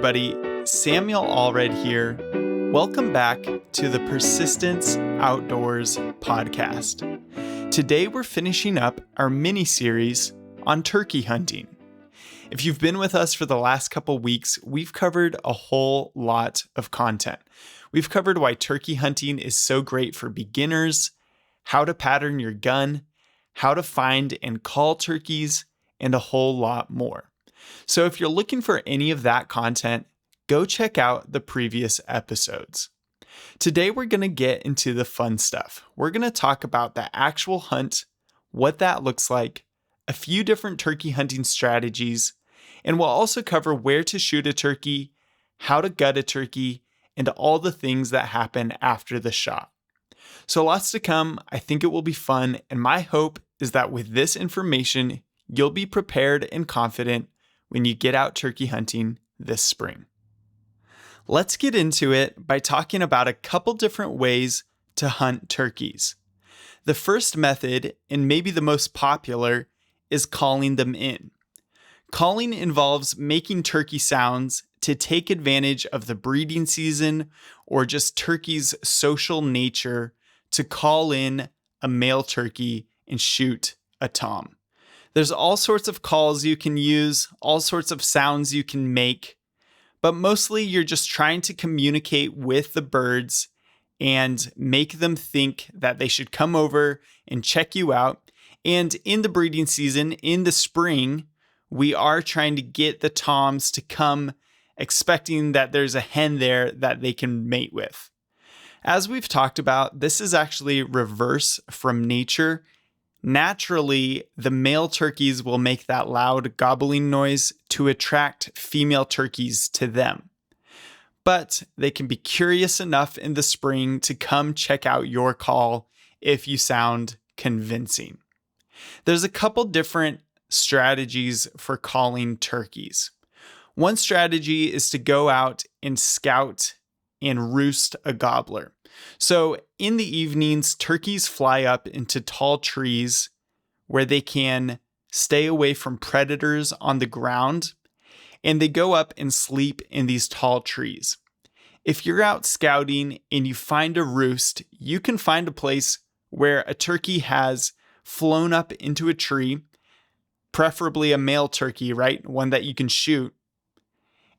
everybody. Samuel Allred here. Welcome back to the Persistence Outdoors podcast. Today we're finishing up our mini-series on turkey hunting. If you've been with us for the last couple weeks, we've covered a whole lot of content. We've covered why turkey hunting is so great for beginners, how to pattern your gun, how to find and call turkeys, and a whole lot more. So if you're looking for any of that content, go check out the previous episodes. Today we're going to get into the fun stuff. We're going to talk about the actual hunt, what that looks like, a few different turkey hunting strategies, and we'll also cover where to shoot a turkey, how to gut a turkey, and all the things that happen after the shot. So lots to come. I think it will be fun, and my hope is that with this information, you'll be prepared and confident when you get out turkey hunting this spring. Let's get into it by talking about a couple different ways to hunt turkeys. The first method, and maybe the most popular, is calling them in. Calling involves making turkey sounds to take advantage of the breeding season or just turkey's social nature to call in a male turkey and shoot a tom. There's all sorts of calls you can use, all sorts of sounds you can make, but mostly you're just trying to communicate with the birds and make them think that they should come over and check you out. And in the breeding season, in the spring, we are trying to get the toms to come expecting that there's a hen there that they can mate with. As we've talked about, this is actually reverse from nature. Naturally, the male turkeys will make that loud gobbling noise to attract female turkeys to them. But they can be curious enough in the spring to come check out your call if you sound convincing. There's a couple different strategies for calling turkeys. One strategy is to go out and scout and roost a gobbler. So in the evenings, turkeys fly up into tall trees where they can stay away from predators on the ground, and they go up and sleep in these tall trees. If you're out scouting and you find a roost, you can find a place where a turkey has flown up into a tree, preferably a male turkey, right? One that you can shoot.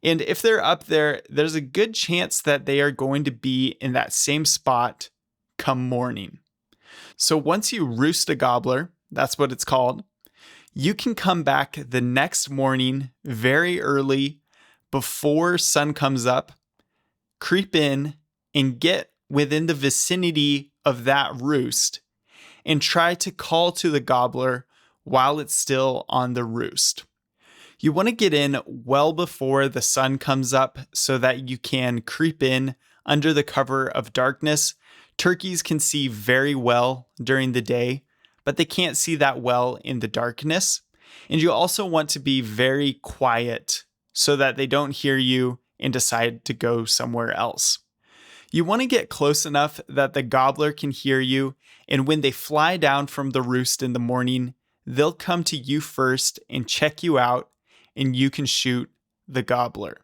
And if they're up there, there's a good chance that they are going to be in that same spot come morning. So once you roost a gobbler, that's what it's called, you can come back the next morning very early before sun comes up, creep in and get within the vicinity of that roost and try to call to the gobbler while it's still on the roost. You want to get in well before the sun comes up so that you can creep in under the cover of darkness. Turkeys can see very well during the day, but they can't see that well in the darkness. And you also want to be very quiet so that they don't hear you and decide to go somewhere else. You want to get close enough that the gobbler can hear you, and when they fly down from the roost in the morning, they'll come to you first and check you out, and you can shoot the gobbler.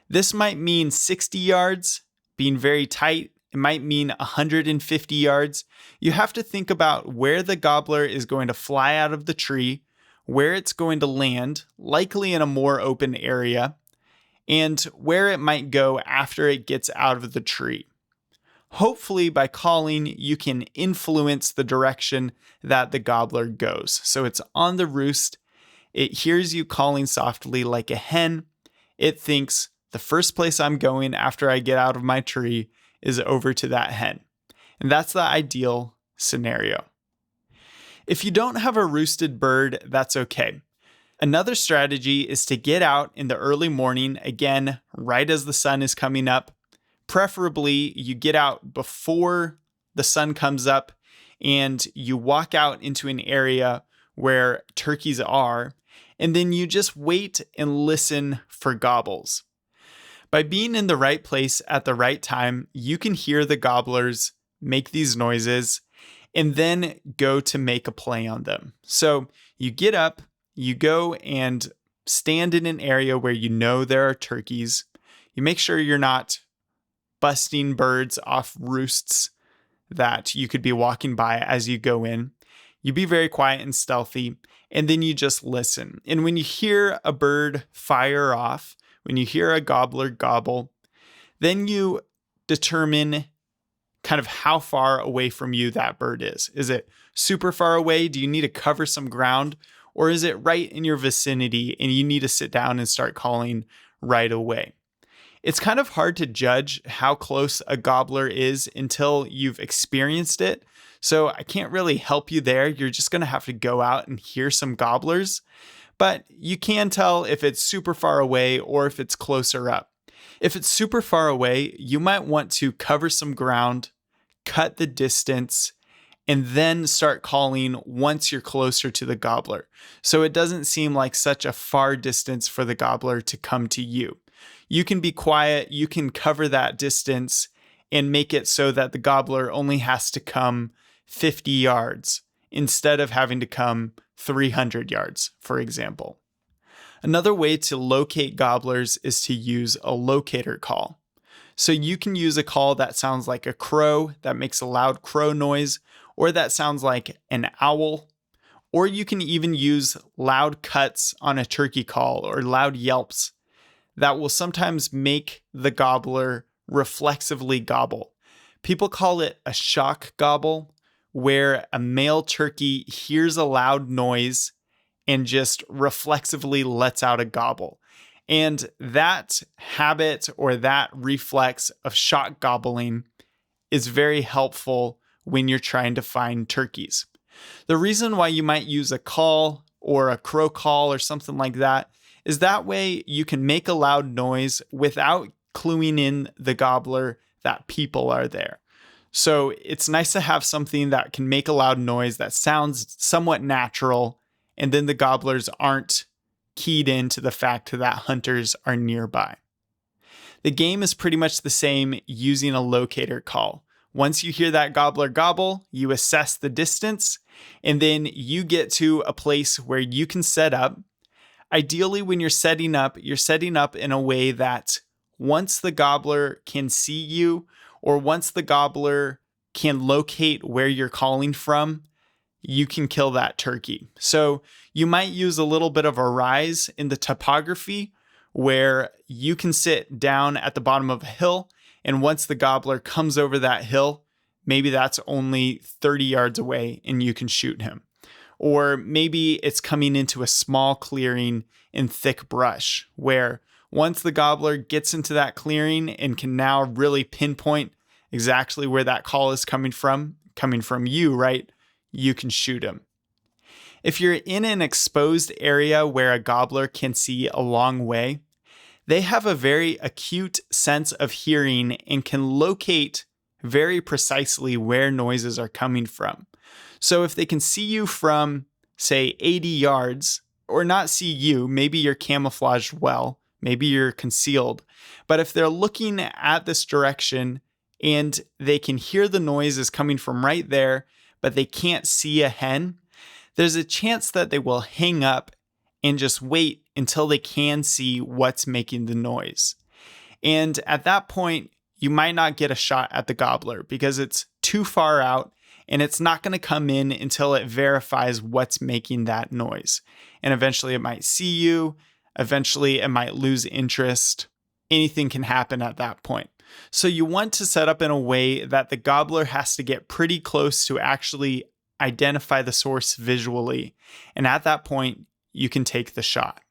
This might mean 60 yards, being very tight. It might mean 150 yards. You have to think about where the gobbler is going to fly out of the tree, where it's going to land, likely in a more open area, and where it might go after it gets out of the tree. Hopefully, by calling, you can influence the direction that the gobbler goes. So it's on the roost. It hears you calling softly like a hen. It thinks the first place I'm going after I get out of my tree is over to that hen. And that's the ideal scenario. If you don't have a roosted bird, that's okay. Another strategy is to get out in the early morning, again, right as the sun is coming up. Preferably, you get out before the sun comes up and you walk out into an area where turkeys are, and then you just wait and listen for gobbles. By being in the right place at the right time, you can hear the gobblers make these noises and then go to make a play on them. So you get up, you go and stand in an area where you know there are turkeys. You make sure you're not busting birds off roosts that you could be walking by as you go in. You be very quiet and stealthy, and then you just listen. And when you hear a bird fire off, when you hear a gobbler gobble, then you determine kind of how far away from you that bird is. Is it super far away? Do you need to cover some ground? Or is it right in your vicinity and you need to sit down and start calling right away? It's kind of hard to judge how close a gobbler is until you've experienced it. So I can't really help you there. You're just going to have to go out and hear some gobblers. But you can tell if it's super far away or if it's closer up. If it's super far away, you might want to cover some ground, cut the distance, and then start calling once you're closer to the gobbler. So it doesn't seem like such a far distance for the gobbler to come to you. You can be quiet, you can cover that distance and make it so that the gobbler only has to come 50 yards instead of having to come 300 yards, for example. Another way to locate gobblers is to use a locator call. So you can use a call that sounds like a crow, that makes a loud crow noise, or that sounds like an owl, or you can even use loud cuts on a turkey call or loud yelps that will sometimes make the gobbler reflexively gobble. People call it a shock gobble, where a male turkey hears a loud noise and just reflexively lets out a gobble. And that habit or that reflex of shock gobbling is very helpful when you're trying to find turkeys. The reason why you might use a call or a crow call or something like that is that way you can make a loud noise without cluing in the gobbler that people are there. So it's nice to have something that can make a loud noise that sounds somewhat natural, and then the gobblers aren't keyed into the fact that hunters are nearby. The game is pretty much the same using a locator call. Once you hear that gobbler gobble, you assess the distance, and then you get to a place where you can set up. Ideally, when you're setting up in a way that once the gobbler can see you, or once the gobbler can locate where you're calling from, you can kill that turkey. So you might use a little bit of a rise in the topography where you can sit down at the bottom of a hill, and once the gobbler comes over that hill, maybe that's only 30 yards away and you can shoot him. Or maybe it's coming into a small clearing in thick brush where once the gobbler gets into that clearing and can now really pinpoint exactly where that call is coming from you, right? You can shoot him. If you're in an exposed area where a gobbler can see a long way, they have a very acute sense of hearing and can locate very precisely where noises are coming from. So if they can see you from, say, 80 yards, or not see you, maybe you're camouflaged well, maybe you're concealed, but if they're looking at this direction and they can hear the noises coming from right there, but they can't see a hen, there's a chance that they will hang up and just wait until they can see what's making the noise. And at that point, you might not get a shot at the gobbler because it's too far out and it's not going to come in until it verifies what's making that noise. And eventually it might see you. Eventually it might lose interest. Anything can happen at that point. So you want to set up in a way that the gobbler has to get pretty close to actually identify the source visually. And at that point, you can take the shot.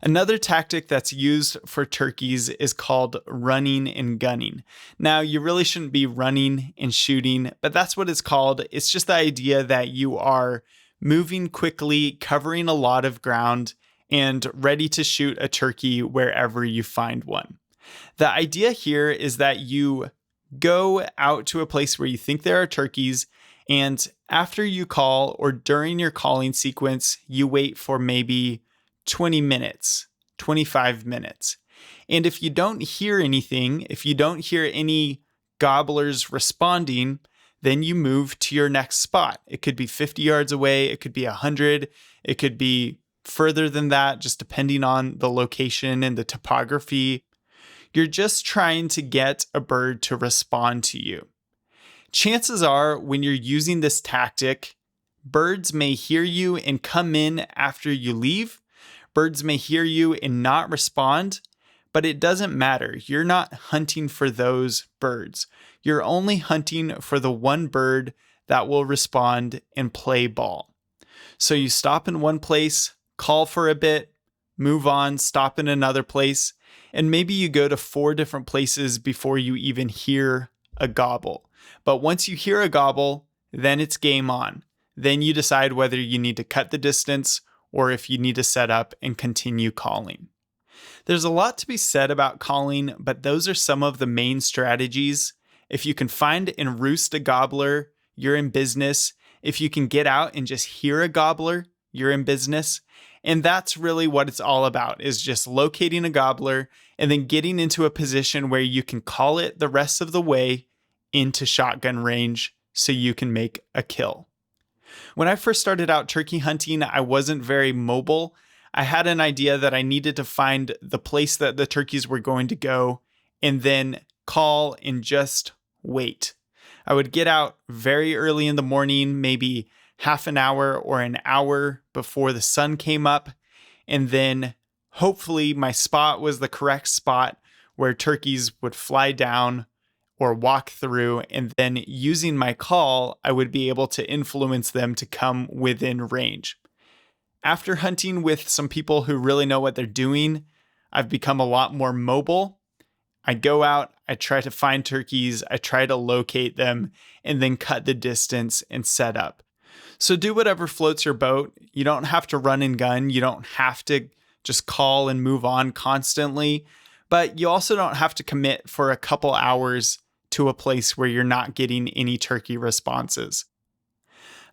Another tactic that's used for turkeys is called running and gunning. Now, you really shouldn't be running and shooting, but that's what it's called. It's just the idea that you are moving quickly, covering a lot of ground, and ready to shoot a turkey wherever you find one. The idea here is that you go out to a place where you think there are turkeys, and after you call or during your calling sequence, you wait for maybe 20 minutes, 25 minutes. And if you don't hear anything, if you don't hear any gobblers responding, then you move to your next spot. It could be 50 yards away. It could be 100. It could be further than that, just depending on the location and the topography. You're just trying to get a bird to respond to you. Chances are, when you're using this tactic, birds may hear you and come in after you leave. Birds may hear you and not respond, but it doesn't matter. You're not hunting for those birds. You're only hunting for the one bird that will respond and play ball. So you stop in one place, call for a bit, move on, stop in another place, and maybe you go to 4 different places before you even hear a gobble. But once you hear a gobble, then it's game on. Then you decide whether you need to cut the distance or if you need to set up and continue calling. There's a lot to be said about calling, but those are some of the main strategies. If you can find and roost a gobbler, you're in business. If you can get out and just hear a gobbler, you're in business. And that's really what it's all about, is just locating a gobbler and then getting into a position where you can call it the rest of the way into shotgun range so you can make a kill. When I first started out turkey hunting, I wasn't very mobile. I had an idea that I needed to find the place that the turkeys were going to go and then call and just wait. I would get out very early in the morning, maybe half an hour or an hour before the sun came up, and then hopefully my spot was the correct spot where turkeys would fly down or walk through, and then using my call, I would be able to influence them to come within range. After hunting with some people who really know what they're doing, I've become a lot more mobile. I go out, I try to find turkeys, I try to locate them, and then cut the distance and set up. So do whatever floats your boat. You don't have to run and gun. You don't have to just call and move on constantly, but you also don't have to commit for a couple hours to a place where you're not getting any turkey responses.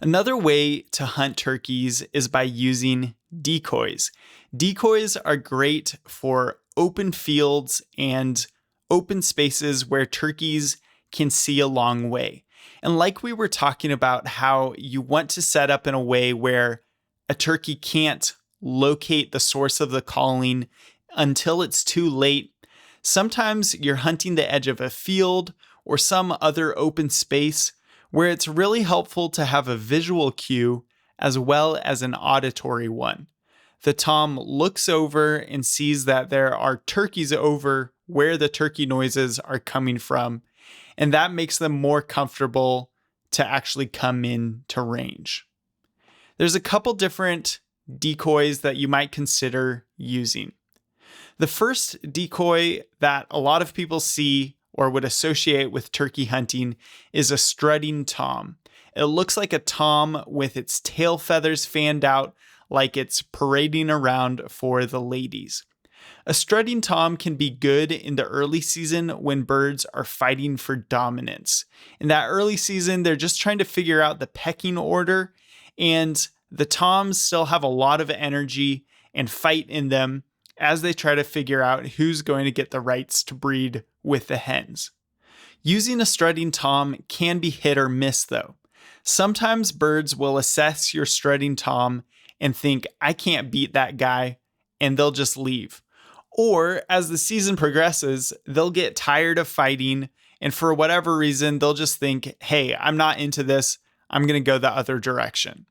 Another way to hunt turkeys is by using decoys. Decoys are great for open fields and open spaces where turkeys can see a long way. And like we were talking about, how you want to set up in a way where a turkey can't locate the source of the calling until it's too late. Sometimes you're hunting the edge of a field or some other open space where it's really helpful to have a visual cue as well as an auditory one. The tom looks over and sees that there are turkeys over where the turkey noises are coming from, and that makes them more comfortable to actually come in to range. There's a couple different decoys that you might consider using. The first decoy that a lot of people see or would associate with turkey hunting is a strutting tom. It looks like a tom with its tail feathers fanned out, like it's parading around for the ladies. A strutting tom can be good in the early season when birds are fighting for dominance. In that early season, they're just trying to figure out the pecking order, and the toms still have a lot of energy and fight in them as they try to figure out who's going to get the rights to breed with the hens. Using a strutting tom can be hit or miss though. Sometimes birds will assess your strutting tom and think, I can't beat that guy, and they'll just leave. Or as the season progresses, they'll get tired of fighting, and for whatever reason, they'll just think, hey, I'm not into this, I'm going to go the other direction.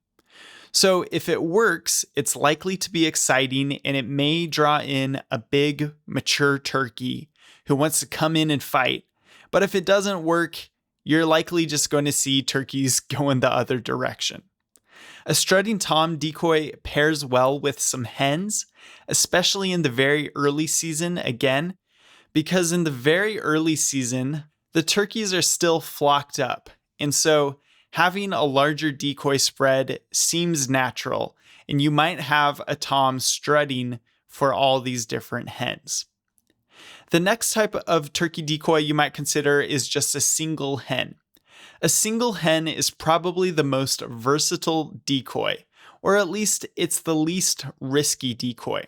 So if it works, it's likely to be exciting, and it may draw in a big, mature turkey who wants to come in and fight. But if it doesn't work, you're likely just going to see turkeys going the other direction. A strutting tom decoy pairs well with some hens, especially in the very early season again, because in the very early season, the turkeys are still flocked up. And so having a larger decoy spread seems natural, and you might have a tom strutting for all these different hens. The next type of turkey decoy you might consider is just a single hen. A single hen is probably the most versatile decoy, or at least it's the least risky decoy.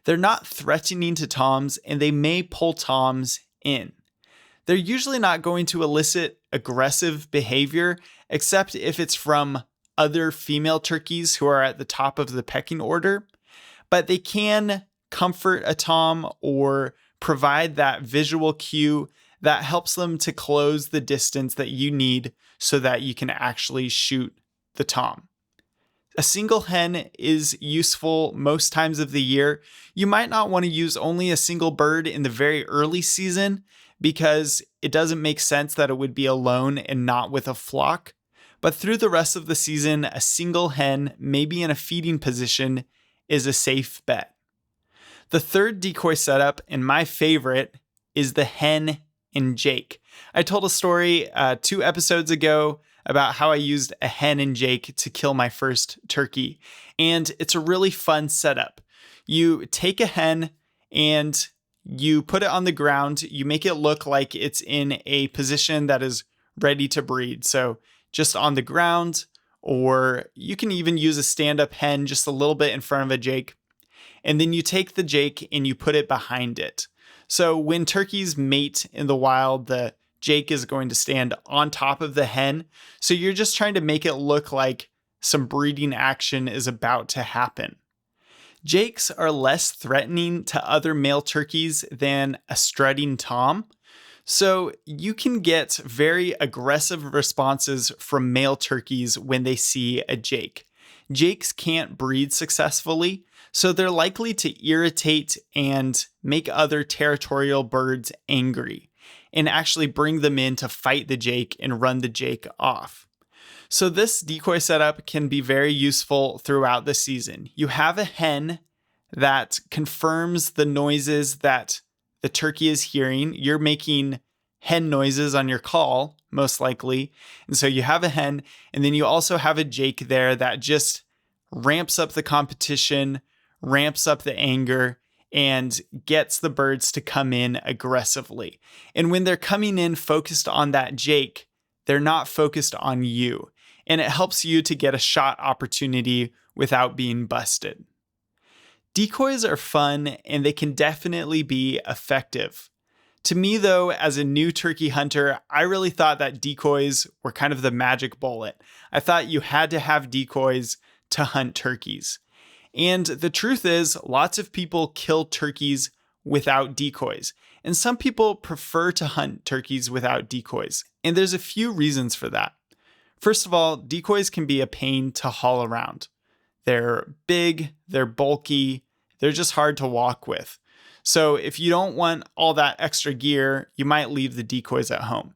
They're not threatening to toms, and they may pull toms in. They're usually not going to elicit aggressive behavior, except if it's from other female turkeys who are at the top of the pecking order. but they can comfort a tom or provide that visual cue that helps them to close the distance that you need so that you can actually shoot the tom. A single hen is useful most times of the year. You might not want to use only a single bird in the very early season because it doesn't make sense that it would be alone and not with a flock. But through the rest of the season, a single hen, maybe in a feeding position, is a safe bet. The third decoy setup, and my favorite, is the hen and Jake. I told a story 2 episodes ago about how I used a hen and Jake to kill my first turkey. And it's a really fun setup. You take a hen and you put it on the ground. You make it look like it's in a position that is ready to breed. So just on the ground, or you can even use a stand-up hen just a little bit in front of a Jake. And then you take the Jake and you put it behind it. So when turkeys mate in the wild, the Jake is going to stand on top of the hen. So you're just trying to make it look like some breeding action is about to happen. Jakes are less threatening to other male turkeys than a strutting tom. So you can get very aggressive responses from male turkeys when they see a Jake. Jakes can't breed successfully, so they're likely to irritate and make other territorial birds angry, and actually bring them in to fight the Jake and run the Jake off. So this decoy setup can be very useful throughout the season. You have a hen that confirms the noises that the turkey is hearing. You're making hen noises on your call, most likely. And so you have a hen, and then you also have a Jake there that just ramps up the competition, ramps up the anger, and gets the birds to come in aggressively. And when they're coming in focused on that Jake, they're not focused on you. And it helps you to get a shot opportunity without being busted. Decoys are fun and they can definitely be effective. To me, though, as a new turkey hunter, I really thought that decoys were kind of the magic bullet. I thought you had to have decoys to hunt turkeys. And the truth is, lots of people kill turkeys without decoys. And some people prefer to hunt turkeys without decoys. And there's a few reasons for that. First of all, decoys can be a pain to haul around. They're big, they're bulky, they're just hard to walk with. So if you don't want all that extra gear, you might leave the decoys at home.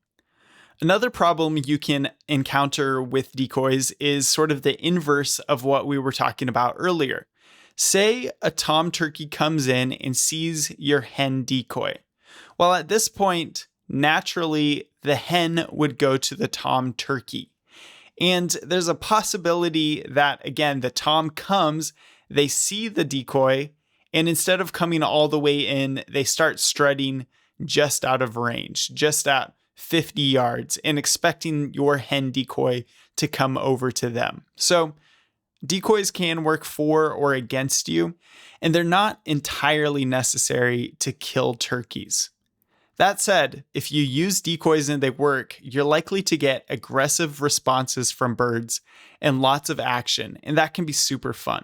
Another problem you can encounter with decoys is sort of the inverse of what we were talking about earlier. Say a tom turkey comes in and sees your hen decoy. Well, at this point, naturally, the hen would go to the tom turkey. And there's a possibility that, again, the tom comes, they see the decoy, and instead of coming all the way in, they start strutting just out of range, just at 50 yards, and expecting your hen decoy to come over to them. So decoys can work for or against you, and they're not entirely necessary to kill turkeys. That said, if you use decoys and they work, you're likely to get aggressive responses from birds and lots of action, and that can be super fun.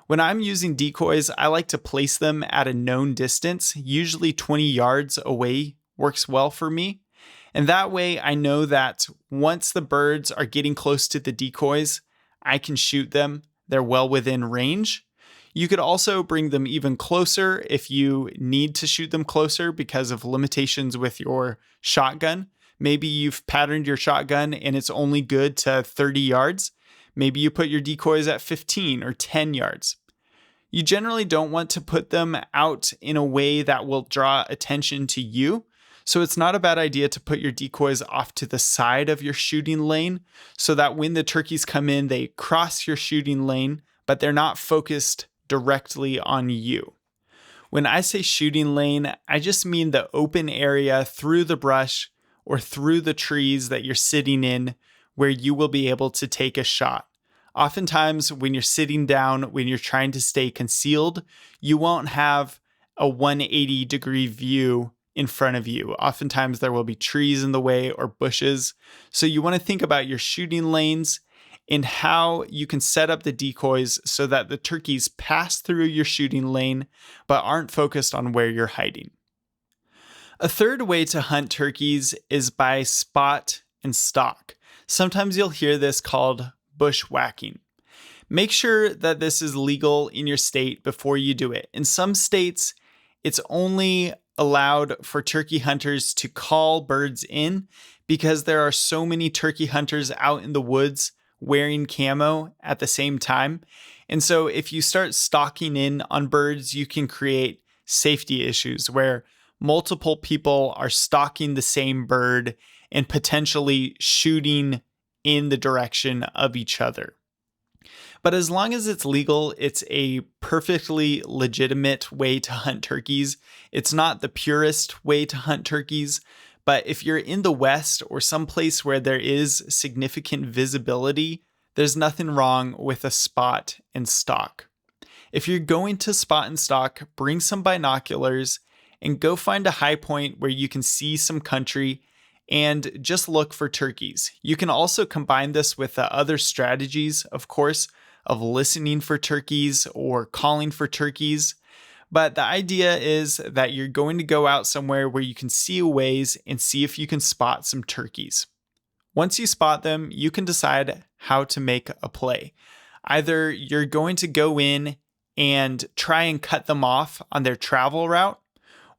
When I'm using decoys, I like to place them at a known distance, usually 20 yards away works well for me. And that way I know that once the birds are getting close to the decoys, I can shoot them. They're well within range. You could also bring them even closer if you need to shoot them closer because of limitations with your shotgun. Maybe you've patterned your shotgun and it's only good to 30 yards. Maybe you put your decoys at 15 or 10 yards. You generally don't want to put them out in a way that will draw attention to you. So it's not a bad idea to put your decoys off to the side of your shooting lane so that when the turkeys come in, they cross your shooting lane, but they're not focused directly on you. When I say shooting lane, I just mean the open area through the brush or through the trees that you're sitting in where you will be able to take a shot. Oftentimes, when you're sitting down, when you're trying to stay concealed, you won't have a 180-degree view in front of you. Oftentimes, there will be trees in the way or bushes. So you want to think about your shooting lanes in how you can set up the decoys so that the turkeys pass through your shooting lane but aren't focused on where you're hiding. A third way to hunt turkeys is by spot and stalk. Sometimes you'll hear this called bushwhacking. Make sure that this is legal in your state before you do it. In some states, it's only allowed for turkey hunters to call birds in because there are so many turkey hunters out in the woods wearing camo at the same time. And so if you start stalking in on birds, you can create safety issues where multiple people are stalking the same bird and potentially shooting in the direction of each other. But as long as it's legal, it's a perfectly legitimate way to hunt turkeys. It's not the purest way to hunt turkeys, but if you're in the West or someplace where there is significant visibility, there's nothing wrong with a spot and stalk. If you're going to spot and stalk, bring some binoculars and go find a high point where you can see some country and just look for turkeys. You can also combine this with the other strategies, of course, of listening for turkeys or calling for turkeys. But the idea is that you're going to go out somewhere where you can see a ways and see if you can spot some turkeys. Once you spot them, you can decide how to make a play. Either you're going to go in and try and cut them off on their travel route,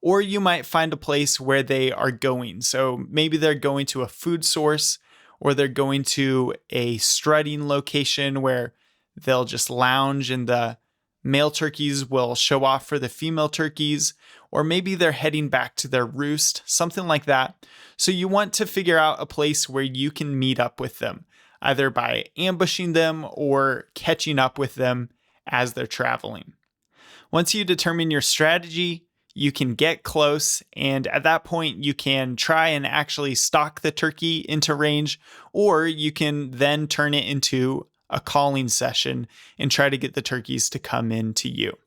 or you might find a place where they are going. So maybe they're going to a food source, or they're going to a strutting location where they'll just lounge and the male turkeys will show off for the female turkeys, or maybe they're heading back to their roost, something like that. So you want to figure out a place where you can meet up with them, either by ambushing them or catching up with them as they're traveling. Once you determine your strategy, you can get close, and at that point you can try and actually stalk the turkey into range, or you can then turn it into a calling session and try to get the turkeys to come in to you.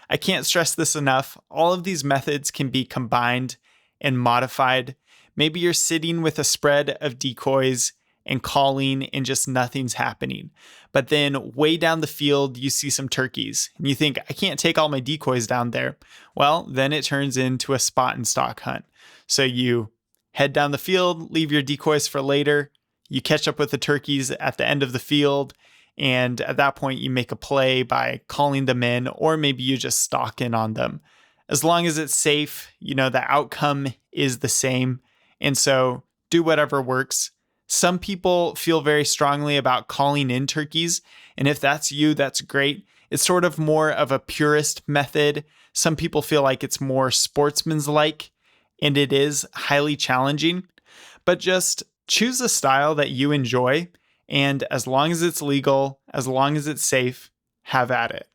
I can't stress this enough. All of these methods can be combined and modified. Maybe you're sitting with a spread of decoys and calling and just nothing's happening. But then way down the field, you see some turkeys and you think, I can't take all my decoys down there. Well, then it turns into a spot and stalk hunt. So you head down the field, leave your decoys for later. You catch up with the turkeys at the end of the field. And at that point, you make a play by calling them in, or maybe you just stalk in on them. As long as it's safe, the outcome is the same. And so do whatever works. Some people feel very strongly about calling in turkeys. And if that's you, that's great. It's sort of more of a purist method. Some people feel like it's more sportsman's-like, and it is highly challenging. But just choose a style that you enjoy. And as long as it's legal, as long as it's safe, have at it.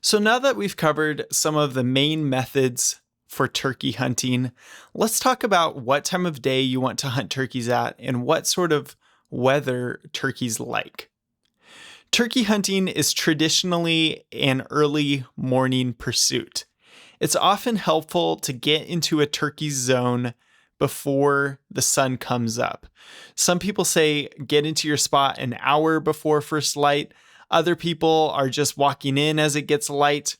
So now that we've covered some of the main methods for turkey hunting, let's talk about what time of day you want to hunt turkeys at and what sort of weather turkeys like. Turkey hunting is traditionally an early morning pursuit. It's often helpful to get into a turkey zone before the sun comes up. Some people say get into your spot an hour before first light. Other people are just walking in as it gets light.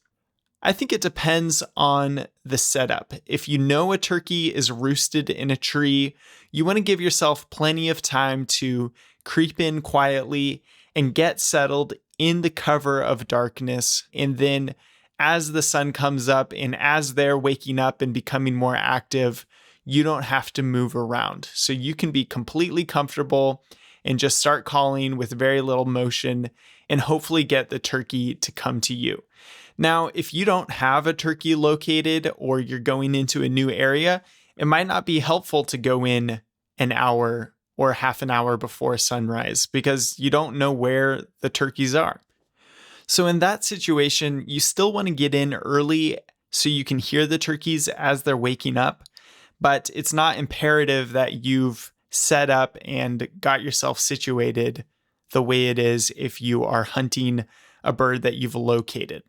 I think it depends on the setup. If you know a turkey is roosted in a tree, you want to give yourself plenty of time to creep in quietly and get settled in the cover of darkness. And then as the sun comes up and as they're waking up and becoming more active, you don't have to move around. So you can be completely comfortable and just start calling with very little motion and hopefully get the turkey to come to you. Now, if you don't have a turkey located or you're going into a new area, it might not be helpful to go in an hour or half an hour before sunrise because you don't know where the turkeys are. So in that situation, you still want to get in early so you can hear the turkeys as they're waking up. But it's not imperative that you've set up and got yourself situated the way it is if you are hunting a bird that you've located.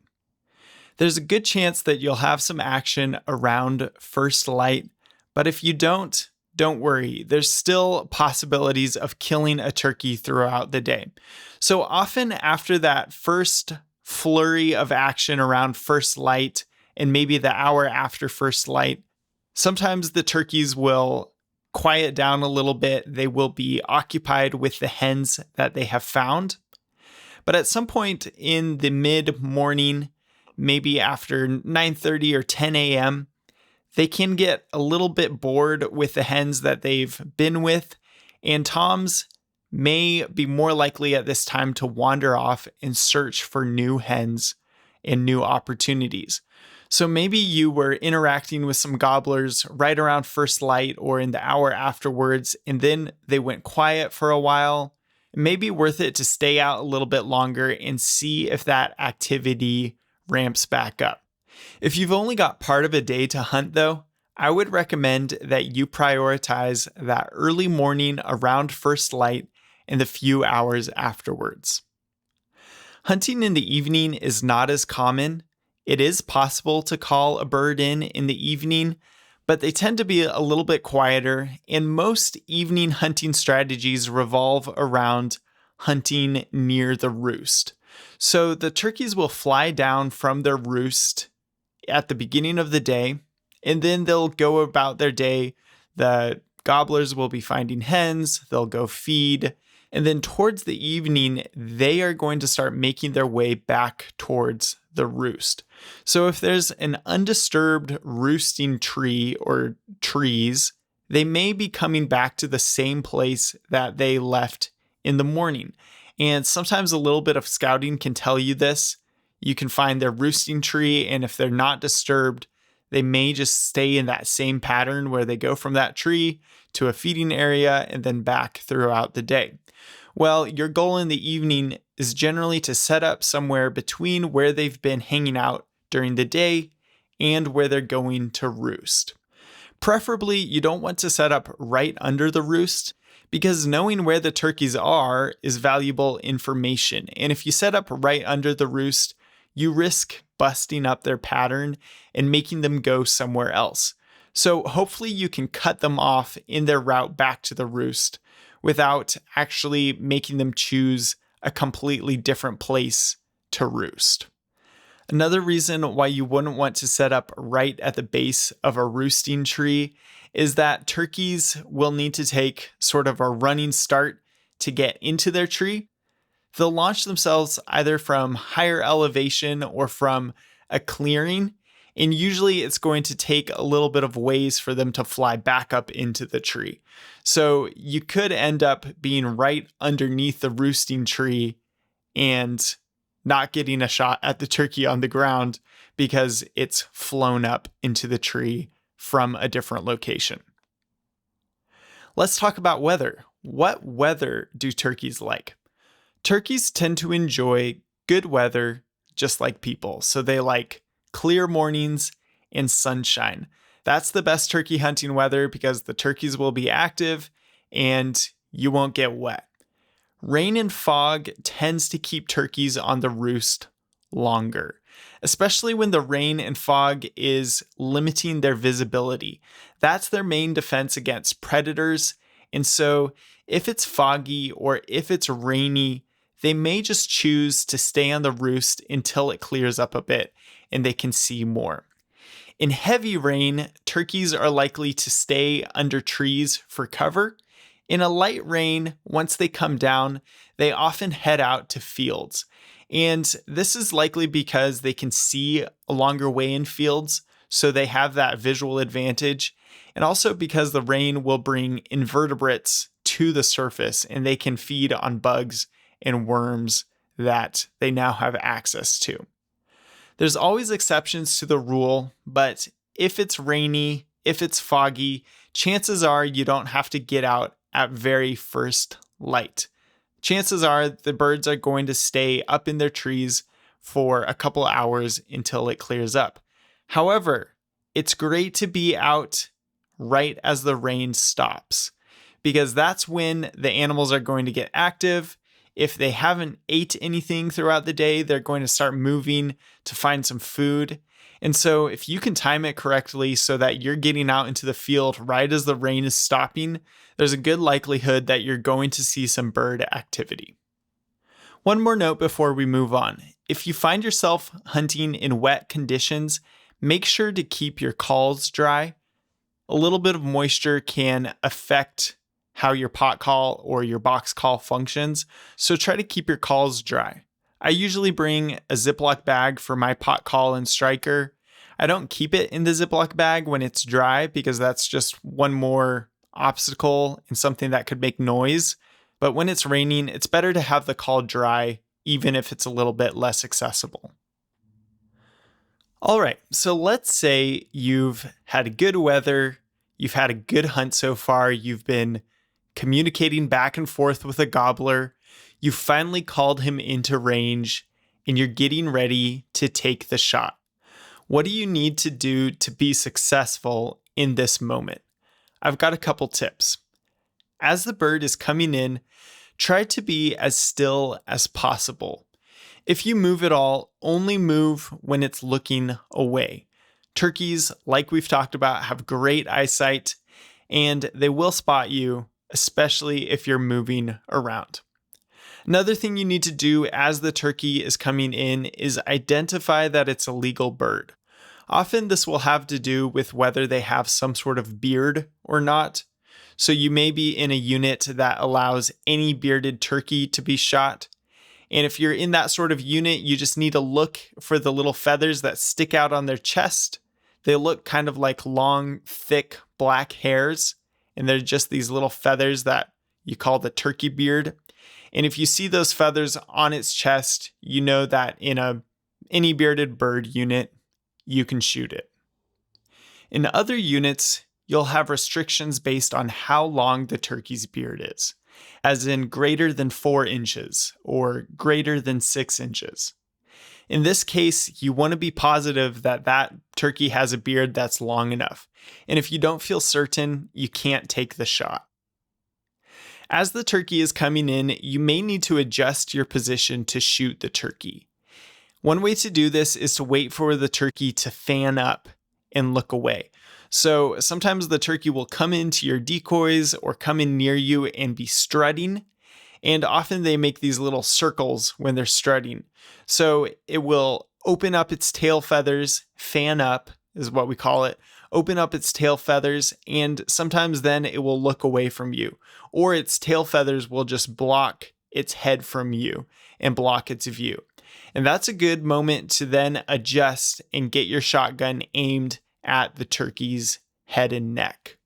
There's a good chance that you'll have some action around first light, but if you don't, don't worry, there's still possibilities of killing a turkey throughout the day. So often after that first flurry of action around first light and maybe the hour after first light, sometimes the turkeys will quiet down a little bit. They will be occupied with the hens that they have found. But at some point in the mid-morning, maybe after 9:30 or 10 a.m., they can get a little bit bored with the hens that they've been with, and toms may be more likely at this time to wander off and search for new hens and new opportunities. So maybe you were interacting with some gobblers right around first light or in the hour afterwards, and then they went quiet for a while. It may be worth it to stay out a little bit longer and see if that activity ramps back up. If you've only got part of a day to hunt though, I would recommend that you prioritize that early morning around first light and the few hours afterwards. Hunting in the evening is not as common. It is possible to call a bird in the evening, but they tend to be a little bit quieter, and most evening hunting strategies revolve around hunting near the roost. So the turkeys will fly down from their roost at the beginning of the day, and then they'll go about their day. The gobblers will be finding hens, they'll go feed, and then towards the evening, they are going to start making their way back towards the roost. So if there's an undisturbed roosting tree or trees, they may be coming back to the same place that they left in the morning. And sometimes a little bit of scouting can tell you this. You can find their roosting tree, and if they're not disturbed, they may just stay in that same pattern where they go from that tree to a feeding area and then back throughout the day. Well, your goal in the evening is generally to set up somewhere between where they've been hanging out during the day and where they're going to roost. Preferably, you don't want to set up right under the roost, because knowing where the turkeys are is valuable information. And if you set up right under the roost, you risk busting up their pattern and making them go somewhere else. So hopefully you can cut them off in their route back to the roost without actually making them choose a completely different place to roost. Another reason why you wouldn't want to set up right at the base of a roosting tree is that turkeys will need to take sort of a running start to get into their tree. They'll launch themselves either from higher elevation or from a clearing, and usually it's going to take a little bit of ways for them to fly back up into the tree. So you could end up being right underneath the roosting tree and not getting a shot at the turkey on the ground because it's flown up into the tree from a different location. Let's talk about weather. What weather do turkeys like? Turkeys tend to enjoy good weather just like people. So they like clear mornings and sunshine. That's the best turkey hunting weather because the turkeys will be active and you won't get wet. Rain and fog tends to keep turkeys on the roost longer, especially when the rain and fog is limiting their visibility. That's their main defense against predators. And so if it's foggy or if it's rainy, they may just choose to stay on the roost until it clears up a bit and they can see more. In heavy rain, turkeys are likely to stay under trees for cover. In a light rain, once they come down, they often head out to fields. And this is likely because they can see a longer way in fields, so they have that visual advantage. And also because the rain will bring invertebrates to the surface and they can feed on bugs and worms that they now have access to. There's always exceptions to the rule, but if it's rainy, if it's foggy, chances are you don't have to get out at very first light. Chances are the birds are going to stay up in their trees for a couple hours until it clears up. However, it's great to be out right as the rain stops, because that's when the animals are going to get active. If they haven't ate anything throughout the day, they're going to start moving to find some food. And so if you can time it correctly so that you're getting out into the field right as the rain is stopping, there's a good likelihood that you're going to see some bird activity. One more note before we move on. If you find yourself hunting in wet conditions, make sure to keep your calls dry. A little bit of moisture can affect how your pot call or your box call functions, so try to keep your calls dry. I usually bring a Ziploc bag for my pot call and striker. I don't keep it in the Ziploc bag when it's dry because that's just one more obstacle and something that could make noise. But when it's raining, it's better to have the call dry, even if it's a little bit less accessible. All right, so let's say you've had good weather, you've had a good hunt so far, you've been communicating back and forth with a gobbler, you finally called him into range, and you're getting ready to take the shot. What do you need to do to be successful in this moment? I've got a couple tips. As the bird is coming in, try to be as still as possible. If you move at all, only move when it's looking away. Turkeys, like we've talked about, have great eyesight, and they will spot you, especially if you're moving around. Another thing you need to do as the turkey is coming in is identify that it's a legal bird. Often this will have to do with whether they have some sort of beard or not. So you may be in a unit that allows any bearded turkey to be shot. And if you're in that sort of unit, you just need to look for the little feathers that stick out on their chest. They look kind of like long, thick black hairs. And they're just these little feathers that you call the turkey beard. And if you see those feathers on its chest, you know that in any bearded bird unit, you can shoot it. In other units, you'll have restrictions based on how long the turkey's beard is, as in greater than 4 inches or greater than 6 inches. In this case, you want to be positive that that turkey has a beard that's long enough. And if you don't feel certain, you can't take the shot. As the turkey is coming in, you may need to adjust your position to shoot the turkey. One way to do this is to wait for the turkey to fan up and look away. So sometimes the turkey will come into your decoys or come in near you and be strutting. And often they make these little circles when they're strutting. So it will open up its tail feathers, fan up is what we call it, open up its tail feathers, and sometimes then it will look away from you. Or its tail feathers will just block its head from you and block its view. And that's a good moment to then adjust and get your shotgun aimed at the turkey's head and neck.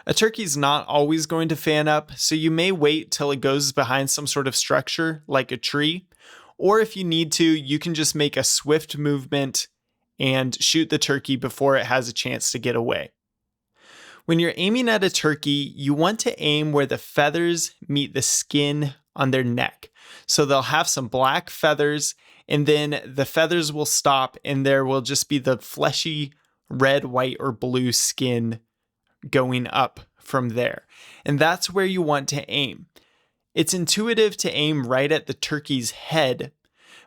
A turkey's not always going to fan up, so you may wait till it goes behind some sort of structure like a tree, or if you need to, you can just make a swift movement and shoot the turkey before it has a chance to get away. When you're aiming at a turkey, you want to aim where the feathers meet the skin on their neck. So they'll have some black feathers, and then the feathers will stop, and there will just be the fleshy red, white, or blue skin going up from there. And that's where you want to aim. It's intuitive to aim right at the turkey's head,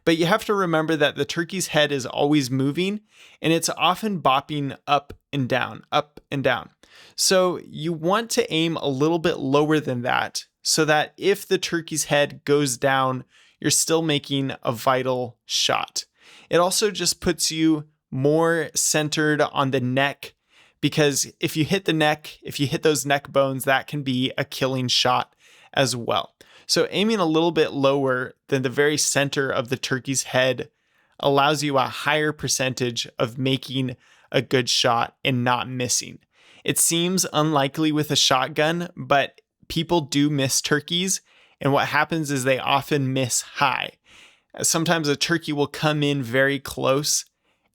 but you have to remember that the turkey's head is always moving, and it's often bopping up and down, up and down. So you want to aim a little bit lower than that, so that if the turkey's head goes down, you're still making a vital shot. It also just puts you more centered on the neck, because if you hit the neck, if you hit those neck bones, that can be a killing shot as well. So aiming a little bit lower than the very center of the turkey's head allows you a higher percentage of making a good shot and not missing. It seems unlikely with a shotgun, but people do miss turkeys, and what happens is they often miss high. Sometimes a turkey will come in very close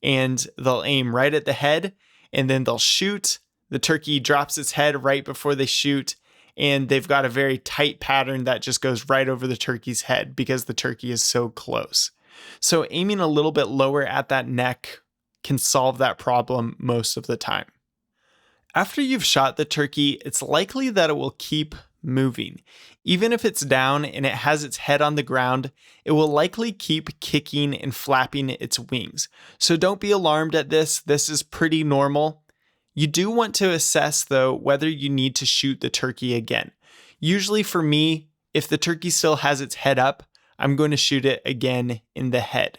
and they'll aim right at the head, and then they'll shoot. The turkey drops its head right before they shoot, and they've got a very tight pattern that just goes right over the turkey's head because the turkey is so close. So aiming a little bit lower at that neck can solve that problem most of the time. After you've shot the turkey, it's likely that it will keep moving. Even if it's down and it has its head on the ground, it will likely keep kicking and flapping its wings. So don't be alarmed at this. This is pretty normal. You do want to assess, though, whether you need to shoot the turkey again. Usually for me, if the turkey still has its head up, I'm going to shoot it again in the head.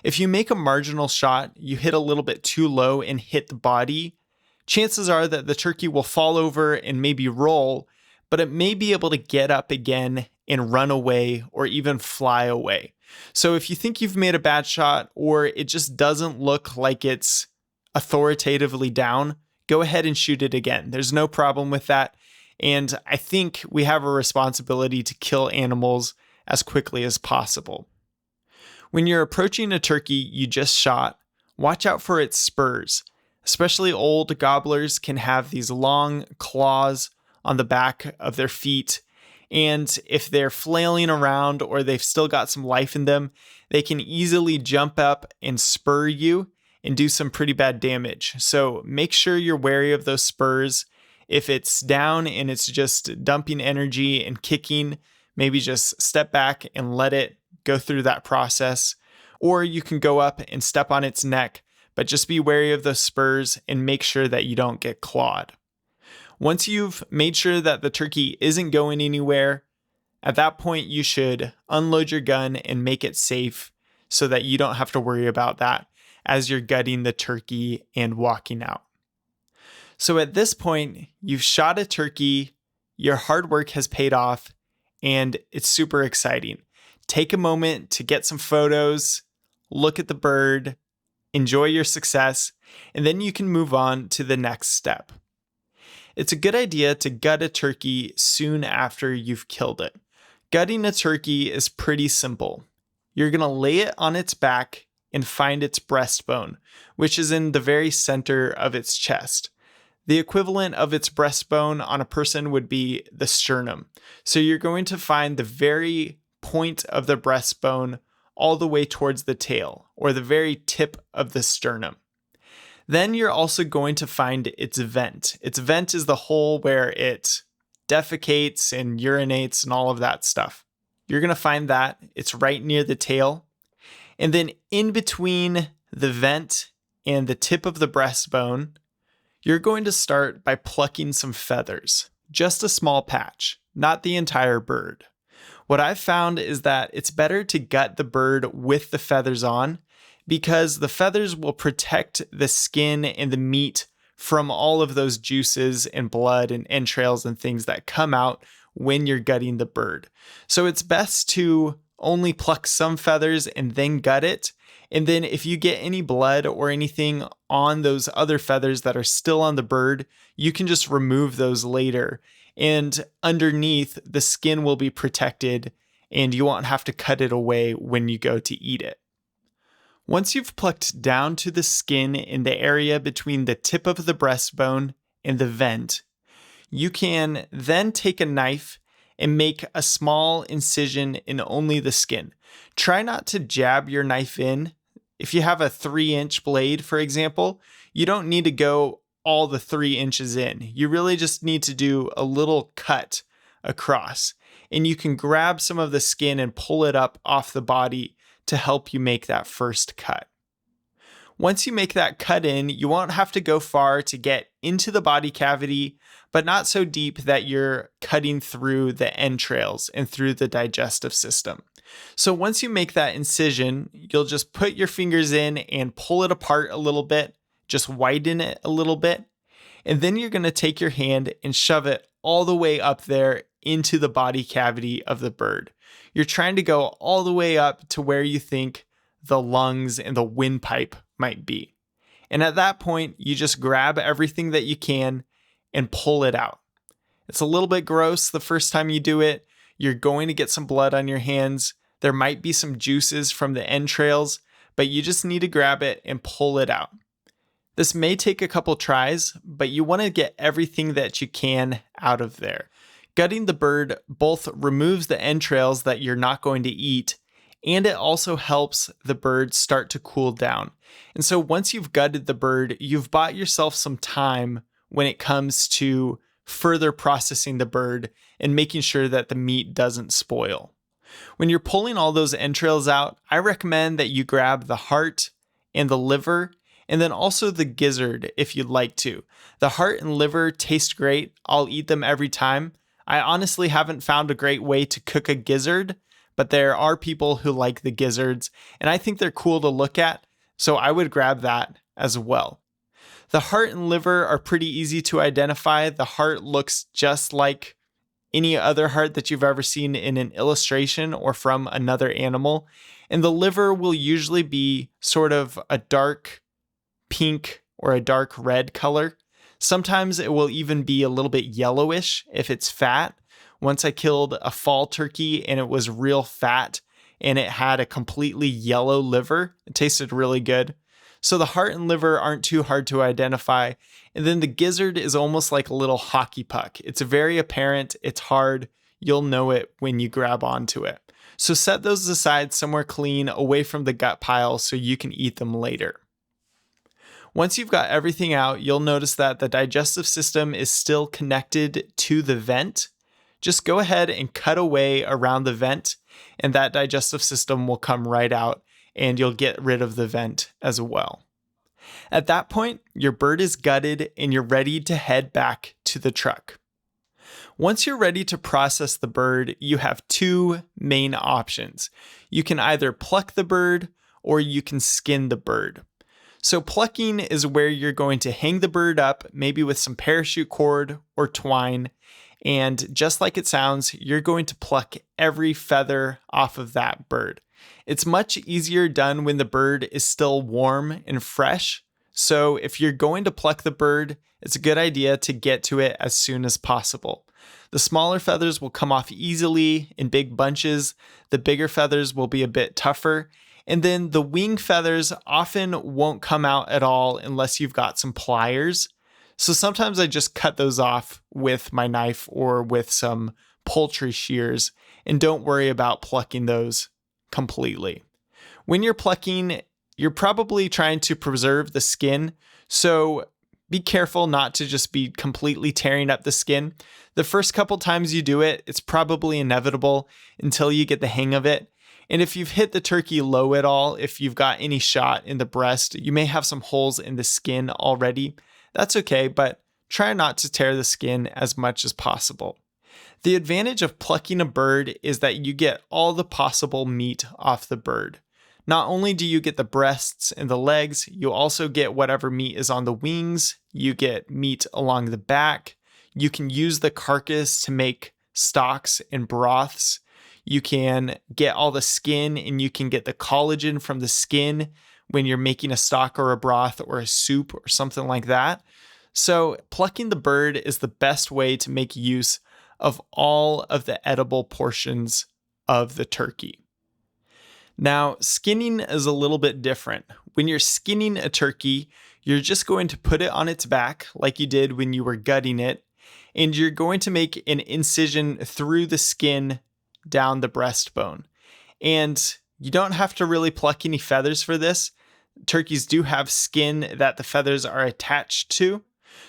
If you make a marginal shot, you hit a little bit too low and hit the body, chances are that the turkey will fall over and maybe roll, but it may be able to get up again and run away or even fly away. So if you think you've made a bad shot or it just doesn't look like it's authoritatively down, go ahead and shoot it again. There's no problem with that. And I think we have a responsibility to kill animals as quickly as possible. When you're approaching a turkey you just shot, watch out for its spurs. Especially old gobblers can have these long claws on the back of their feet. And if they're flailing around or they've still got some life in them, they can easily jump up and spur you and do some pretty bad damage. So make sure you're wary of those spurs. If it's down and it's just dumping energy and kicking, maybe just step back and let it go through that process. Or you can go up and step on its neck, but just be wary of those spurs and make sure that you don't get clawed. Once you've made sure that the turkey isn't going anywhere, at that point you should unload your gun and make it safe so that you don't have to worry about that as you're gutting the turkey and walking out. So at this point, you've shot a turkey, your hard work has paid off, and it's super exciting. Take a moment to get some photos, look at the bird, enjoy your success, and then you can move on to the next step. It's a good idea to gut a turkey soon after you've killed it. Gutting a turkey is pretty simple. You're going to lay it on its back and find its breastbone, which is in the very center of its chest. The equivalent of its breastbone on a person would be the sternum. So you're going to find the very point of the breastbone all the way towards the tail, or the very tip of the sternum. Then you're also going to find its vent. Its vent is the hole where it defecates and urinates and all of that stuff. You're going to find that. It's right near the tail. And then in between the vent and the tip of the breastbone, you're going to start by plucking some feathers. Just a small patch, not the entire bird. What I've found is that it's better to gut the bird with the feathers on because the feathers will protect the skin and the meat from all of those juices and blood and entrails and things that come out when you're gutting the bird. So it's best to only pluck some feathers and then gut it. And then if you get any blood or anything on those other feathers that are still on the bird, you can just remove those later. And underneath, the skin will be protected and you won't have to cut it away when you go to eat it. Once you've plucked down to the skin in the area between the tip of the breastbone and the vent, you can then take a knife and make a small incision in only the skin. Try not to jab your knife in. If you have a 3-inch blade, for example, you don't need to go all the 3 inches in. You really just need to do a little cut across. And you can grab some of the skin and pull it up off the body to help you make that first cut. Once you make that cut in, you won't have to go far to get into the body cavity, but not so deep that you're cutting through the entrails and through the digestive system. So once you make that incision, you'll just put your fingers in and pull it apart a little bit, just widen it a little bit, and then you're going to take your hand and shove it all the way up there into the body cavity of the bird. You're trying to go all the way up to where you think the lungs and the windpipe might be. And at that point, you just grab everything that you can and pull it out. It's a little bit gross the first time you do it. You're going to get some blood on your hands. There might be some juices from the entrails, but you just need to grab it and pull it out. This may take a couple tries, but you want to get everything that you can out of there. Gutting the bird both removes the entrails that you're not going to eat, and it also helps the bird start to cool down. And so once you've gutted the bird, you've bought yourself some time when it comes to further processing the bird and making sure that the meat doesn't spoil. When you're pulling all those entrails out, I recommend that you grab the heart and the liver, and then also the gizzard if you'd like to. The heart and liver taste great. I'll eat them every time. I honestly haven't found a great way to cook a gizzard, but there are people who like the gizzards, and I think they're cool to look at, so I would grab that as well. The heart and liver are pretty easy to identify. The heart looks just like any other heart that you've ever seen in an illustration or from another animal. And the liver will usually be sort of a dark pink or a dark red color. Sometimes it will even be a little bit yellowish if it's fat. Once I killed a fall turkey and it was real fat and it had a completely yellow liver. It tasted really good. So the heart and liver aren't too hard to identify. And then the gizzard is almost like a little hockey puck. It's very apparent. It's hard. You'll know it when you grab onto it. So set those aside somewhere clean away from the gut pile so you can eat them later. Once you've got everything out, you'll notice that the digestive system is still connected to the vent. Just go ahead and cut away around the vent, and that digestive system will come right out, and you'll get rid of the vent as well. At that point, your bird is gutted and you're ready to head back to the truck. Once you're ready to process the bird, you have two main options. You can either pluck the bird or you can skin the bird. So plucking is where you're going to hang the bird up, maybe with some parachute cord or twine, and just like it sounds, you're going to pluck every feather off of that bird. It's much easier done when the bird is still warm and fresh. So if you're going to pluck the bird, it's a good idea to get to it as soon as possible. The smaller feathers will come off easily in big bunches. The bigger feathers will be a bit tougher. And then the wing feathers often won't come out at all unless you've got some pliers. So sometimes I just cut those off with my knife or with some poultry shears and don't worry about plucking those completely. When you're plucking, you're probably trying to preserve the skin, so be careful not to just be completely tearing up the skin. The first couple times you do it, it's probably inevitable until you get the hang of it. And if you've hit the turkey low at all, if you've got any shot in the breast, you may have some holes in the skin already. That's okay, but try not to tear the skin as much as possible. The advantage of plucking a bird is that you get all the possible meat off the bird. Not only do you get the breasts and the legs, you also get whatever meat is on the wings, you get meat along the back, you can use the carcass to make stocks and broths, you can get all the skin and you can get the collagen from the skin when you're making a stock or a broth or a soup or something like that. So plucking the bird is the best way to make use of all of the edible portions of the turkey. Now, skinning is a little bit different. When you're skinning a turkey, you're just going to put it on its back like you did when you were gutting it, and you're going to make an incision through the skin down the breastbone. And you don't have to really pluck any feathers for this. Turkeys do have skin that the feathers are attached to.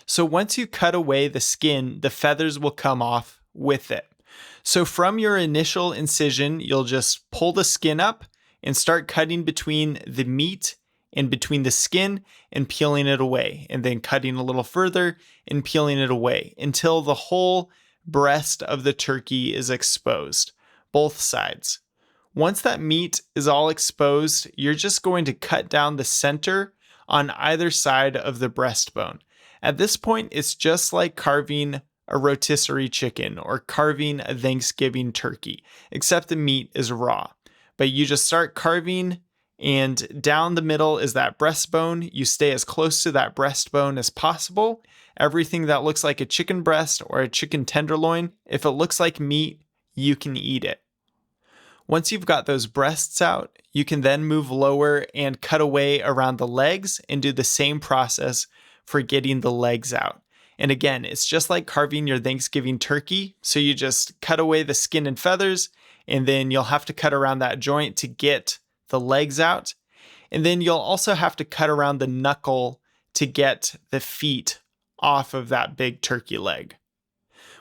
So once you cut away the skin, the feathers will come off with it. So from your initial incision, you'll just pull the skin up and start cutting between the meat and between the skin and peeling it away, and then cutting a little further and peeling it away until the whole breast of the turkey is exposed, both sides. Once that meat is all exposed, you're just going to cut down the center on either side of the breastbone. At this point, it's just like carving a rotisserie chicken or carving a Thanksgiving turkey, except the meat is raw. But you just start carving, and down the middle is that breastbone. You stay as close to that breastbone as possible. Everything that looks like a chicken breast or a chicken tenderloin, if it looks like meat, you can eat it. Once you've got those breasts out, you can then move lower and cut away around the legs and do the same process for getting the legs out. And again, it's just like carving your Thanksgiving turkey. So you just cut away the skin and feathers, and then you'll have to cut around that joint to get the legs out. And then you'll also have to cut around the knuckle to get the feet off of that big turkey leg.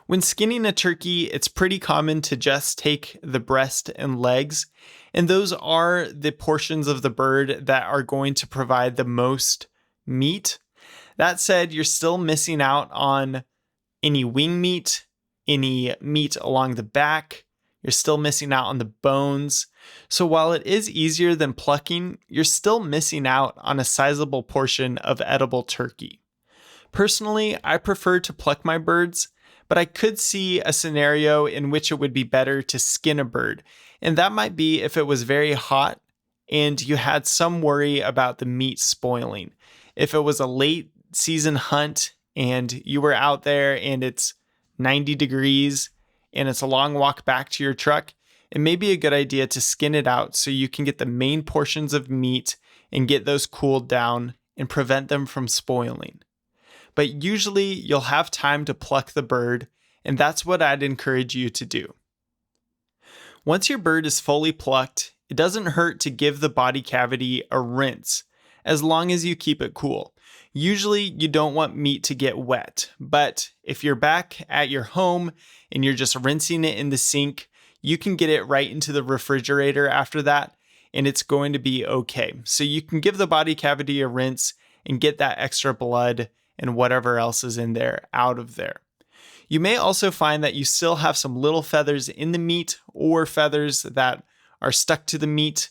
When skinning a turkey, it's pretty common to just take the breast and legs, and those are the portions of the bird that are going to provide the most meat. That said, you're still missing out on any wing meat, any meat along the back. You're still missing out on the bones. So while it is easier than plucking, you're still missing out on a sizable portion of edible turkey. Personally, I prefer to pluck my birds, but I could see a scenario in which it would be better to skin a bird, and that might be if it was very hot and you had some worry about the meat spoiling. If it was a late season hunt and you were out there and it's 90 degrees and it's a long walk back to your truck, it may be a good idea to skin it out so you can get the main portions of meat and get those cooled down and prevent them from spoiling. But usually you'll have time to pluck the bird, and that's what I'd encourage you to do. Once your bird is fully plucked, it doesn't hurt to give the body cavity a rinse, as long as you keep it cool. Usually you don't want meat to get wet, but if you're back at your home and you're just rinsing it in the sink, you can get it right into the refrigerator after that, and it's going to be okay. So you can give the body cavity a rinse and get that extra blood and whatever else is in there out of there. You may also find that you still have some little feathers in the meat or feathers that are stuck to the meat.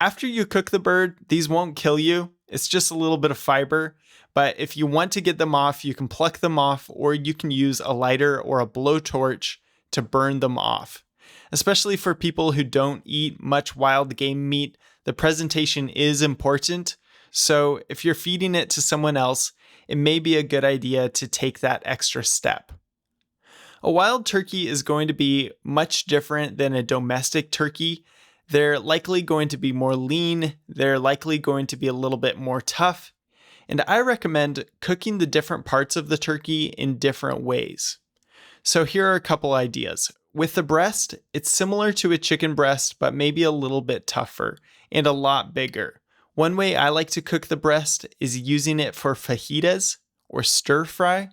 After you cook the bird, these won't kill you. It's just a little bit of fiber. But if you want to get them off, you can pluck them off, or you can use a lighter or a blowtorch to burn them off. Especially for people who don't eat much wild game meat, the presentation is important. So if you're feeding it to someone else, it may be a good idea to take that extra step. A wild turkey is going to be much different than a domestic turkey. They're likely going to be more lean. They're likely going to be a little bit more tough. And I recommend cooking the different parts of the turkey in different ways. So here are a couple ideas. With the breast, it's similar to a chicken breast, but maybe a little bit tougher and a lot bigger. One way I like to cook the breast is using it for fajitas or stir fry.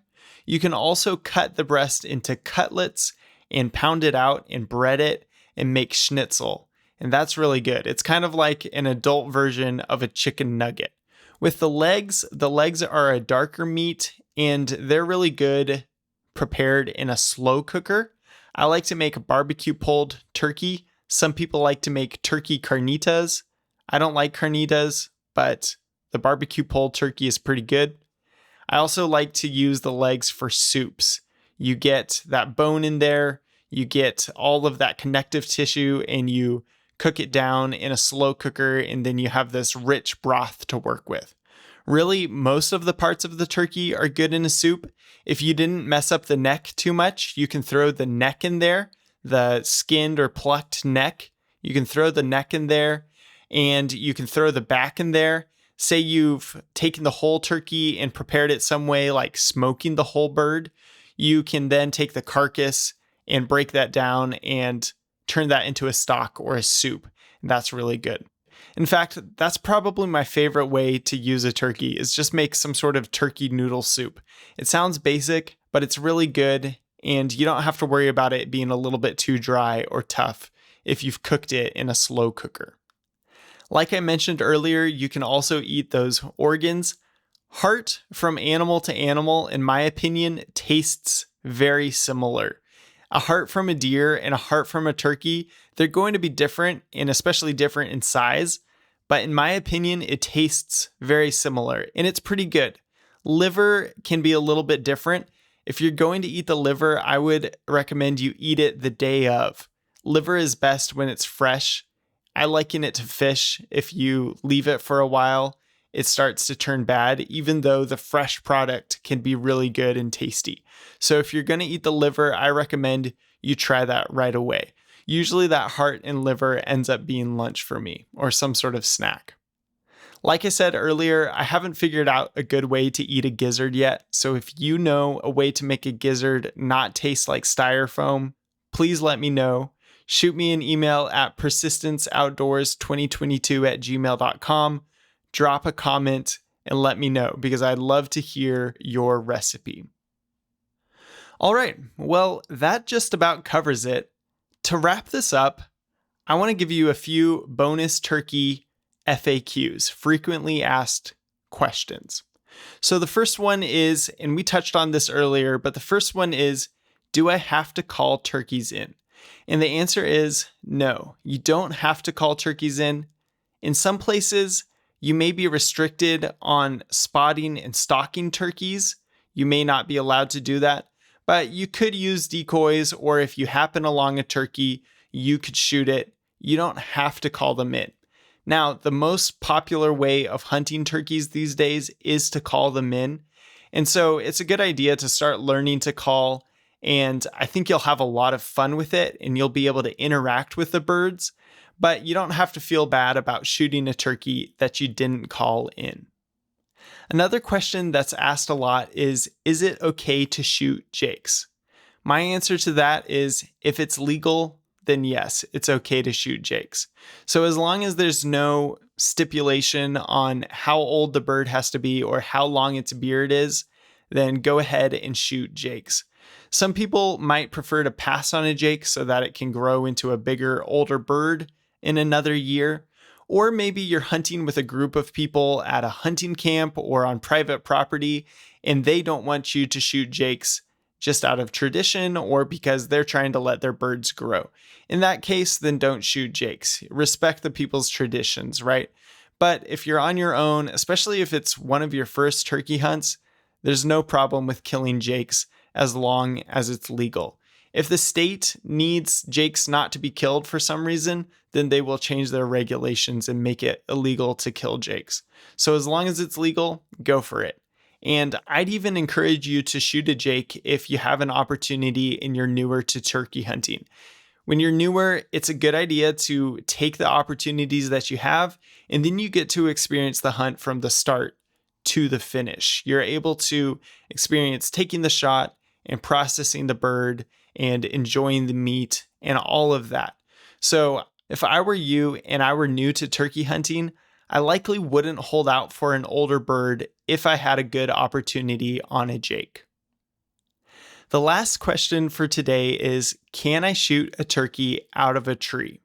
You can also cut the breast into cutlets and pound it out and bread it and make schnitzel. And that's really good. It's kind of like an adult version of a chicken nugget. With the legs are a darker meat and they're really good prepared in a slow cooker. I like to make a barbecue pulled turkey. Some people like to make turkey carnitas. I don't like carnitas, but the barbecue pulled turkey is pretty good. I also like to use the legs for soups. You get that bone in there, you get all of that connective tissue, and you cook it down in a slow cooker, and then you have this rich broth to work with. Really, most of the parts of the turkey are good in a soup. If you didn't mess up the neck too much, you can throw the neck in there, the skinned or plucked neck. You can throw the neck in there, and you can throw the back in there. Say you've taken the whole turkey and prepared it some way like smoking the whole bird. You can then take the carcass and break that down and turn that into a stock or a soup. And that's really good. In fact, that's probably my favorite way to use a turkey is just make some sort of turkey noodle soup. It sounds basic, but it's really good, and you don't have to worry about it being a little bit too dry or tough if you've cooked it in a slow cooker. Like I mentioned earlier, you can also eat those organs. Heart from animal to animal, in my opinion, tastes very similar. A heart from a deer and a heart from a turkey, they're going to be different and especially different in size. But in my opinion, it tastes very similar and it's pretty good. Liver can be a little bit different. If you're going to eat the liver, I would recommend you eat it the day of. Liver is best when it's fresh. I liken it to fish. If you leave it for a while, it starts to turn bad, even though the fresh product can be really good and tasty. So if you're going to eat the liver, I recommend you try that right away. Usually that heart and liver ends up being lunch for me or some sort of snack. Like I said earlier, I haven't figured out a good way to eat a gizzard yet. So if you know a way to make a gizzard not taste like styrofoam, please let me know. Shoot me an email at persistenceoutdoors2022@gmail.com. Drop a comment and let me know because I'd love to hear your recipe. All right, well, that just about covers it. To wrap this up, I want to give you a few bonus turkey FAQs, frequently asked questions. So the first one is, and we touched on this earlier, but the first one is, do I have to call turkeys in? And the answer is no, you don't have to call turkeys in. In some places, you may be restricted on spotting and stalking turkeys. You may not be allowed to do that, but you could use decoys, or if you happen along a turkey, you could shoot it. You don't have to call them in. Now, the most popular way of hunting turkeys these days is to call them in. And so it's a good idea to start learning to call. And I think you'll have a lot of fun with it and you'll be able to interact with the birds. But you don't have to feel bad about shooting a turkey that you didn't call in. Another question that's asked a lot is it okay to shoot jakes? My answer to that is if it's legal, then yes, it's okay to shoot jakes. So as long as there's no stipulation on how old the bird has to be or how long its beard is, then go ahead and shoot jakes. Some people might prefer to pass on a jake so that it can grow into a bigger, older bird in another year. Or maybe you're hunting with a group of people at a hunting camp or on private property, and they don't want you to shoot jakes just out of tradition or because they're trying to let their birds grow. In that case, then don't shoot jakes. Respect the people's traditions, right? But if you're on your own, especially if it's one of your first turkey hunts, there's no problem with killing jakes as long as it's legal. If the state needs jakes not to be killed for some reason, then they will change their regulations and make it illegal to kill jakes. So as long as it's legal, go for it. And I'd even encourage you to shoot a jake if you have an opportunity and you're newer to turkey hunting. When you're newer, it's a good idea to take the opportunities that you have, and then you get to experience the hunt from the start to the finish. You're able to experience taking the shot and processing the bird and enjoying the meat and all of that. So if I were you and I were new to turkey hunting, I likely wouldn't hold out for an older bird if I had a good opportunity on a jake. The last question for today is, can I shoot a turkey out of a tree?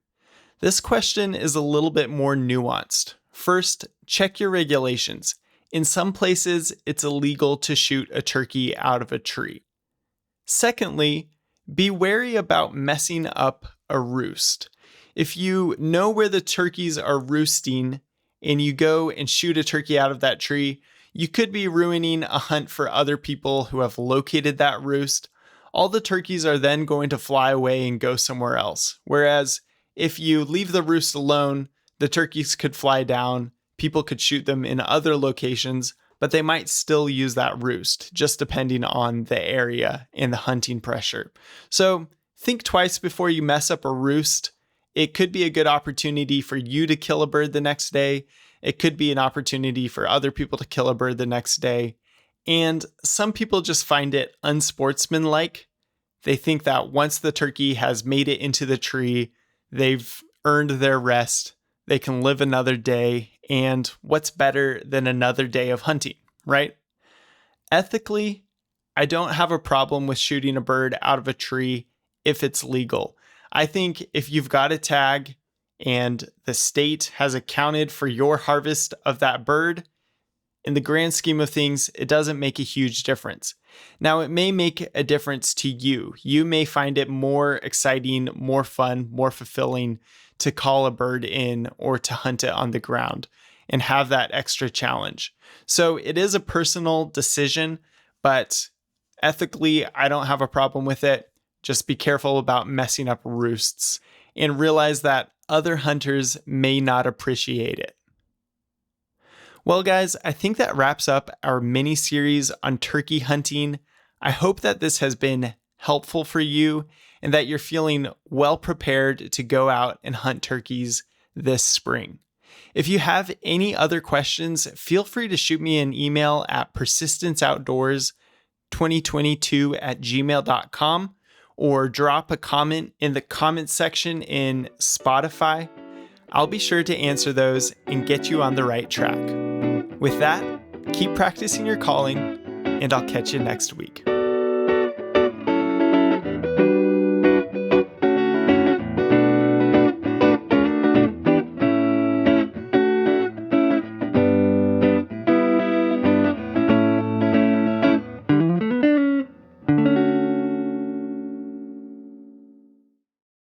This question is a little bit more nuanced. First, check your regulations. In some places, it's illegal to shoot a turkey out of a tree. Secondly, be wary about messing up a roost. If you know where the turkeys are roosting and you go and shoot a turkey out of that tree, you could be ruining a hunt for other people who have located that roost. All the turkeys are then going to fly away and go somewhere else. Whereas if you leave the roost alone, the turkeys could fly down, people could shoot them in other locations, but they might still use that roost, just depending on the area and the hunting pressure. So think twice before you mess up a roost. It could be a good opportunity for you to kill a bird the next day. It could be an opportunity for other people to kill a bird the next day. And some people just find it unsportsmanlike. They think that once the turkey has made it into the tree, they've earned their rest. They can live another day. And what's better than another day of hunting, right? Ethically, I don't have a problem with shooting a bird out of a tree if it's legal. I think if you've got a tag and the state has accounted for your harvest of that bird, in the grand scheme of things, it doesn't make a huge difference. Now, it may make a difference to you. You may find it more exciting, more fun, more fulfilling to call a bird in or to hunt it on the ground and have that extra challenge. So it is a personal decision, but ethically, I don't have a problem with it. Just be careful about messing up roosts and realize that other hunters may not appreciate it. Well, guys, I think that wraps up our mini series on turkey hunting. I hope that this has been helpful for you and that you're feeling well prepared to go out and hunt turkeys this spring. If you have any other questions, feel free to shoot me an email at persistenceoutdoors2022@gmail.com or drop a comment in the comment section in Spotify. I'll be sure to answer those and get you on the right track. With that, keep practicing your calling, and I'll catch you next week.